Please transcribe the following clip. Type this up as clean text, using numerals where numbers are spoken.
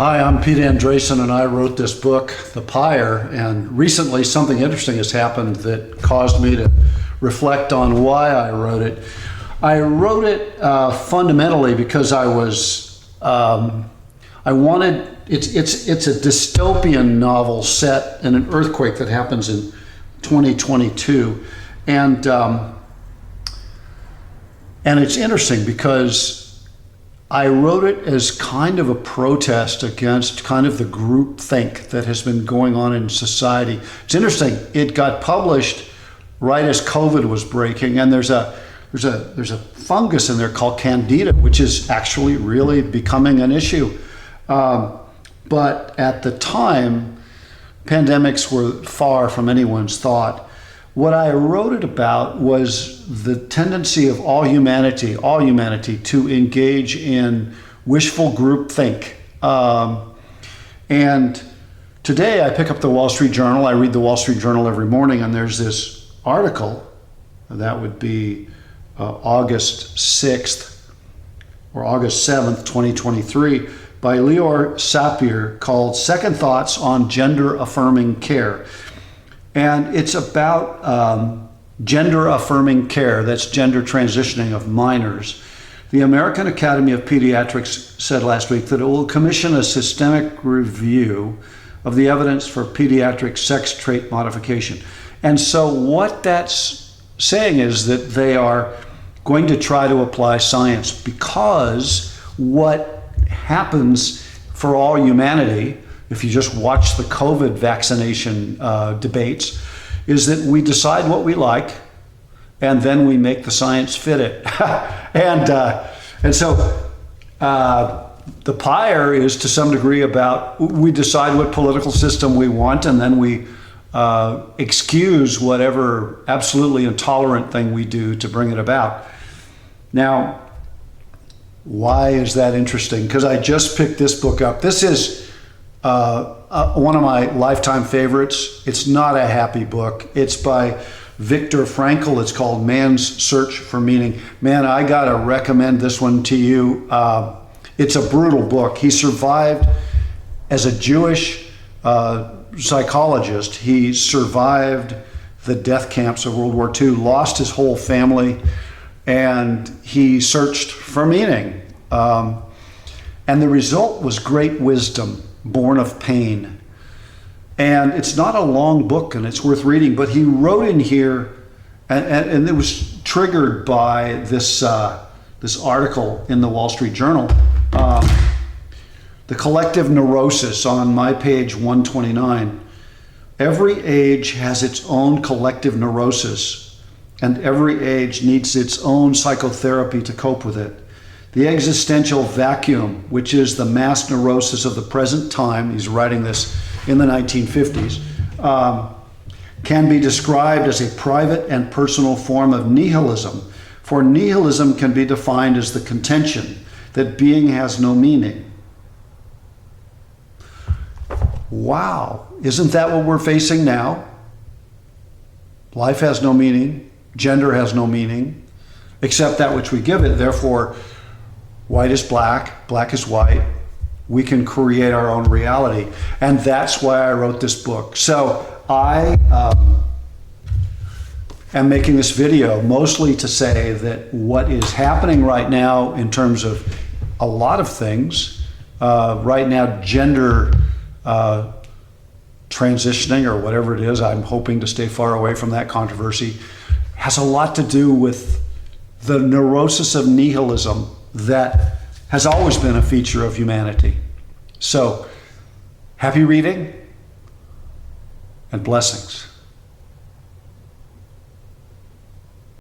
Hi, I'm Pete Andresen, and I wrote this book, The Pyre, and recently something interesting has happened that caused me to reflect on why I wrote it. I wrote it fundamentally because I wanted, it's a dystopian novel set in an earthquake that happens in 2022, and it's interesting because I wrote it as kind of a protest against kind of the groupthink that has been going on in society. It's interesting, it got published right as COVID was breaking, and there's a fungus in there called Candida, which is actually really becoming an issue. But at the time, pandemics were far from anyone's thought. What I wrote it about was the tendency of all humanity to engage in wishful groupthink. And today I pick up the Wall Street Journal. I read the Wall Street Journal every morning, and there's this article that would be August 6th or August 7th, 2023, by Lior Sapir, called Second Thoughts on Gender Affirming Care. And it's about gender affirming care, that's gender transitioning of minors. The American Academy of Pediatrics said last week that it will commission a systemic review of the evidence for pediatric sex trait modification. And so what that's saying is that they are going to try to apply science, because what happens for all humanity, if you just watch the COVID vaccination debates, is that we decide what we like and then we make the science fit it. and so the Pyre is to some degree about, we decide what political system we want, and then we excuse whatever absolutely intolerant thing we do to bring it about. Now, why is that interesting? Because I just picked this book up. This is one of my lifetime favorites. It's not a happy book. It's by Viktor Frankel. It's called Man's Search for Meaning. Man, I gotta recommend this one to you. It's a brutal book. He survived as a Jewish psychologist. He survived the death camps of World War II, lost his whole family, and he searched for meaning. And the result was great wisdom born of pain. And it's not a long book, and it's worth reading, but he wrote in here, and it was triggered by this article in the Wall Street Journal, the collective neurosis on my page 129. Every age has its own collective neurosis, and every age needs its own psychotherapy to cope with it. The existential vacuum, which is the mass neurosis of the present time, he's writing this in the 1950s, can be described as a private and personal form of nihilism. For nihilism can be defined as the contention that being has no meaning. Wow, isn't that what we're facing now? Life has no meaning, gender has no meaning, except that which we give it. Therefore, white is black, black is white. We can create our own reality. And that's why I wrote this book. So I am making this video mostly to say that what is happening right now in terms of a lot of things, right now gender transitioning or whatever it is, I'm hoping to stay far away from that controversy, has a lot to do with the neurosis of nihilism that has always been a feature of humanity. So, happy reading and blessings.